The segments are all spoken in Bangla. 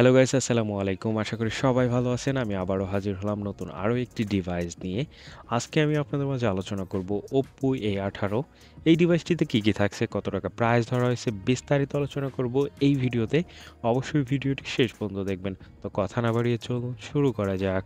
হ্যালো গাইস, আসসালামু আলাইকুম। আশা করি সবাই ভালো আছেন। আমি আবারও হাজির হলাম নতুন আরও একটি ডিভাইস নিয়ে। আজকে আমি আপনাদের মাঝে আলোচনা করব OPPO A18। এই ডিভাইসটিতে কী কী থাকছে, কত টাকা প্রাইস ধরা হয়েছে, বিস্তারিত আলোচনা করব এই ভিডিওতে। অবশ্যই ভিডিওটি শেষ পর্যন্ত দেখবেন। তো কথা না বাড়িয়ে চলুন শুরু করা যাক।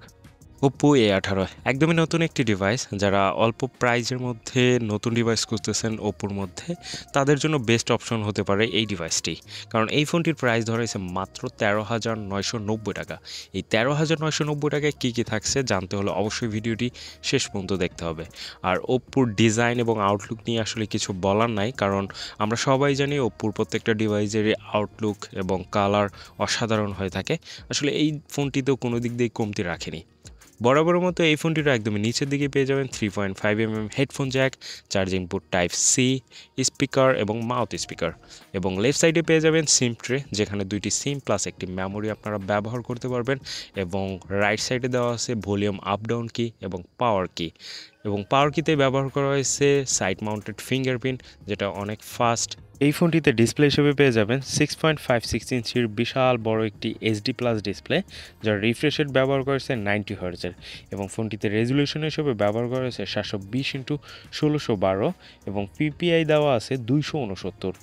OPPO A18 একদমই নতুন একটি ডিভাইস। যারা অল্প প্রাইজের মধ্যে নতুন ডিভাইস খুঁজতেছেন ওপ্পোর মধ্যে, তাদের জন্য বেস্ট অপশন হতে পারে এই ডিভাইসটি। কারণ এই ফোনটির প্রাইস ধরা হয়েছে মাত্র 13,990 টাকা। এই 13,990 টাকায় কী কী থাকছে জানতে হলে অবশ্যই ভিডিওটি শেষ পর্যন্ত দেখতে হবে। আর ওপ্পোর ডিজাইন এবং আউটলুক নিয়ে আসলে কিছু বলার নাই, কারণ আমরা সবাই জানি ওপ্পোর প্রত্যেকটা ডিভাইসেরই আউটলুক এবং কালার অসাধারণ হয়ে থাকে। আসলে এই ফোনটিতেও কোনো দিক দিয়ে কমতি রাখেনি। বরাবরের মতো এই ফোনটির একদমই নিচের দিকে পেয়ে যাবেন 3.5mm headphone jack, charging port type C, speaker এবং মাউথ স্পিকার। এবং লেফট সাইডে পেয়ে যাবেন সিম ট্রে, যেখানে দুইটি সিম প্লাস একটি মেমোরি আপনারা ব্যবহার করতে পারবেন। এবং রাইট সাইডে দেওয়া আছে ভলিউম আপ ডাউন কি এবং পাওয়ার কি। এবং পাওয়ার কিতে ব্যবহার করা হয়েছে সাইড মাউন্টেড ফিঙ্গারপ্রিন্ট, যেটা অনেক ফাস্ট। এই ফোনটিতে ডিসপ্লে হিসেবে পেয়ে যাবেন 6.56 ইঞ্চির বিশাল বড় একটি এইচডি প্লাস ডিসপ্লে, যার রিফ্রেশ রেট ব্যবহার করেছে 90 হার্টজের। এবং ফোনটিতে রেজুলেশন হিসেবে ব্যবহার করা হয়েছে 720x1612 এবং পিপিআই দেওয়া আছে 269।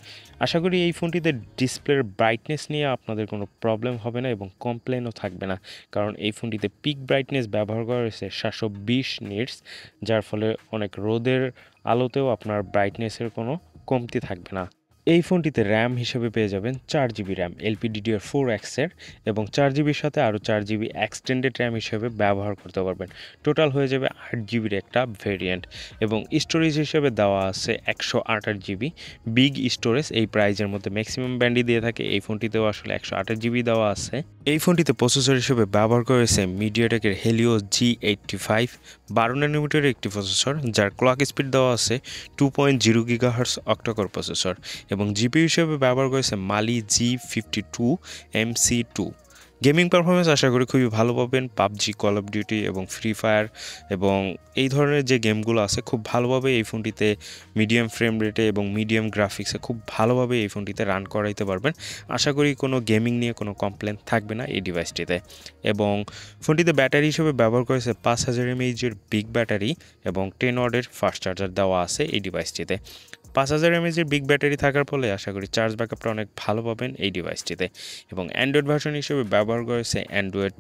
আশা করি এই ফোনটিতে ডিসপ্লের ব্রাইটনেস নিয়ে আপনাদের কোনো প্রবলেম হবে না এবং কমপ্লেনও থাকবে না, কারণ এই ফোনটিতে পিক ব্রাইটনেস ব্যবহার করা হয়েছে 720 নিটস, যার ফলে অনেক রোদের আলোতেও আপনার ব্রাইটনেসের কোনো কমতি থাকবে না। এই ফোনটিতে র্যাম হিসেবে পেয়ে যাবেন 4GB র্যাম LPDDR4X-এর, এবং 4GBর সাথে আরও 4GB এক্সটেন্ডেড র্যাম হিসেবে ব্যবহার করতে পারবেন। টোটাল হয়ে যাবে 8GBর একটা ভেরিয়েন্ট। এবং স্টোরেজ হিসেবে দেওয়া আছে 128GB বিগ স্টোরেজ। এই প্রাইজের মধ্যে ম্যাক্সিমাম ব্যান্ডই দিয়ে থাকে, এই ফোনটিতেও আসলে 128GB দেওয়া আছে। এই ফোনটিতে প্রসেসর হিসেবে ব্যবহার করেছে মিডিয়াটেকের হেলিও G85 12nm একটি প্রসেসর, যার ক্লক স্পিড দেওয়া আছে 2.0 GHz Octa-core প্রসেসর। এবং জিপিইউ হিসেবে ব্যবহার করেছে মালি G52 MC2। গেমিং পারফরমেন্স আশা করি খুবই ভালো পাবেন। পাবজি, কল অফ ডিউটি এবং ফ্রি ফায়ার এবং এই ধরনের যে গেমগুলো আছে খুব ভালোভাবে এই ফোনটিতে মিডিয়াম ফ্রেম রেটে এবং মিডিয়াম গ্রাফিক্সে খুব ভালোভাবে এই ফোনটিতে রান করাইতে পারবেন। আশা করি কোনো গেমিং নিয়ে কোনো কমপ্লেন থাকবে না এই ডিভাইসটিতে। এবং ফোনটিতে ব্যাটারি হিসেবে ব্যবহার করেছে 5000 mAh বিগ ব্যাটারি এবং 10 ওয়াটের ফাস্ট চার্জার দেওয়া আছে এই ডিভাইসটিতে। 5000 mAh বিগ ব্যাটারি থাকার ফলে আশা করি চার্জ ব্যাকআপটা অনেক ভালো পাবেন এই ডিভাইসটিতে। এবং অ্যান্ড্রয়েড ভার্সন হিসেবে ব্যবহার করেছে অ্যান্ড্রয়েড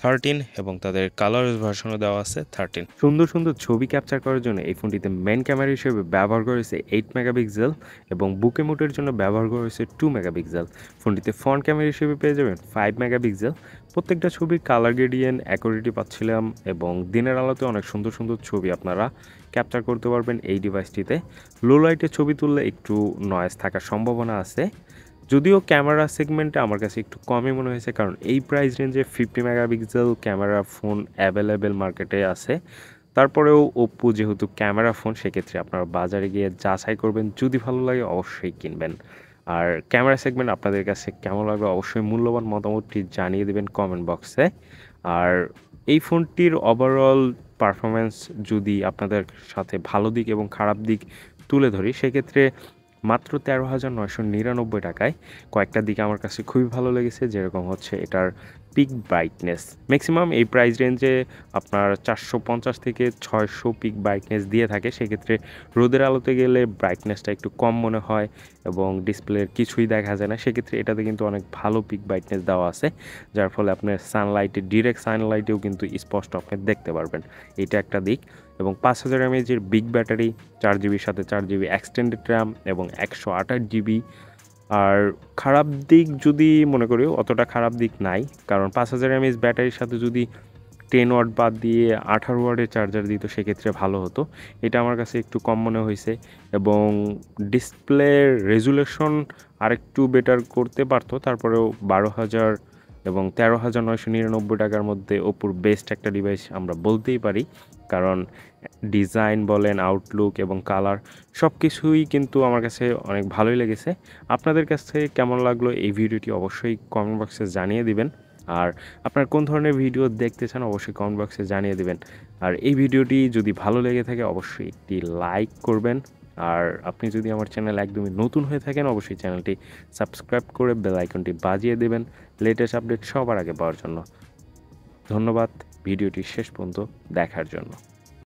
13 এবং তাদের কালার ভার্সনও দেওয়া আছে 13। সুন্দর সুন্দর ছবি ক্যাপচার করার জন্য এই ফোনটিতে মেন ক্যামেরা হিসেবে ব্যবহার করেছে 8 মেগাপিক্সেল এবং বুকে মোডের জন্য ব্যবহার করেছে 2 মেগাপিক্সেল। ফোনটিতে ফ্রন্ট ক্যামেরা হিসেবে পেয়ে যাবেন 5 মেগাপিক্সেল। প্রত্যেকটা ছবির কালার গ্রেডিয়েন্ট অ্যাকুরেটি পাচ্ছিলাম এবং দিনের আলোতে অনেক সুন্দর সুন্দর ছবি আপনারা ক্যাপচার করতে পারবেন এই ডিভাইসটিতে। লো লাইটে ছবি তুললে একটু নয়েজ থাকার সম্ভাবনা আছে, যদিও ক্যামেরা সেগমেন্টে আমার কাছে একটু কমই মনে হয়েছে, কারণ এই প্রাইস রেঞ্জে 50 মেগাপিক্সেল ক্যামেরা ফোন অ্যাভেলেবেল মার্কেটে আছে। তারপরেও ওপ্পো যেহেতু ক্যামেরা ফোন, সেক্ষেত্রে আপনারা বাজারে গিয়ে যাচাই করবেন, যদি ভালো লাগে অবশ্যই কিনবেন। আর ক্যামেরা সেগমেন্ট আপনাদের কাছে কেমন লাগলো অবশ্যই মূল্যবান মতামতটি জানিয়ে দেবেন কমেন্ট বক্সে। আর এই ফোনটির ওভারঅল পারফরমেন্স যদি আপনাদের সাথে ভালো দিক এবং খারাপ দিক তুলে ধরি, সেক্ষেত্রে মাত্র 13,999 টাকায় কয়েকটা দিক আমার কাছে খুবই ভালো লেগেছে, যেরকম হচ্ছে এটার পিক ব্রাইটনেস। ম্যাক্সিমাম এই প্রাইস রেঞ্জে আপনার 450 থেকে 600 পিক ব্রাইটনেস দিয়ে থাকে, সেক্ষেত্রে রোদের আলোতে গেলে ব্রাইটনেসটা একটু কম মনে হয় এবং ডিসপ্লের কিছুই দেখা যায় না। সেক্ষেত্রে এটাতে কিন্তু অনেক ভালো পিক ব্রাইটনেস দেওয়া আছে, যার ফলে আপনার সানলাইটে ডিরেক্ট সানলাইটেও কিন্তু স্পষ্ট আপনি দেখতে পারবেন। এটা একটা দিক। এবং 5000 mAh বিগ ব্যাটারি, 4GBর সাথে 4GB এক্সটেন্ডেড র্যাম এবং 128GB। আর খারাপ দিক যদি মনে করি অতটা খারাপ দিক নাই, কারণ 5000 mAh ব্যাটারির সাথে যদি 10 ওয়াট বাদ দিয়ে 18 ওয়াটের চার্জার দিত সেক্ষেত্রে ভালো হতো। এটা আমার কাছে একটু কম মনে হয়েছে। এবং ডিসপ্লে রেজুলেশন আরেকটু বেটার করতে পারতো, তারপরেও 12,000 এবং 13,999 টাকার মধ্যে ওপ্পোর বেস্ট একটা ডিভাইস আমরা বলতেই পারি, কারণ ডিজাইন বলেন, আউটলুক এবং কালার সব কিছুই কিন্তু আমার কাছে অনেক ভালোই লেগেছে। আপনাদের কাছে কেমন লাগলো এই ভিডিওটি অবশ্যই কমেন্ট বক্সে জানিয়ে দিবেন। আর আপনার কোন ধরনের ভিডিও দেখতে চান অবশ্যই কমেন্ট বক্সে জানিয়ে দিবেন। আর এই ভিডিওটি যদি ভালো লেগে থাকে অবশ্যই একটি লাইক করবেন। আর আপনি যদি আমার চ্যানেল একদমই নতুন হয়ে থাকেন অবশ্যই চ্যানেলটি সাবস্ক্রাইব করে বেল আইকনটি বাজিয়ে দেবেন, লেটেস্ট আপডেট সবার আগে পাওয়ার জন্য। ধন্যবাদ ভিডিওটি শেষ পর্যন্ত দেখার জন্য।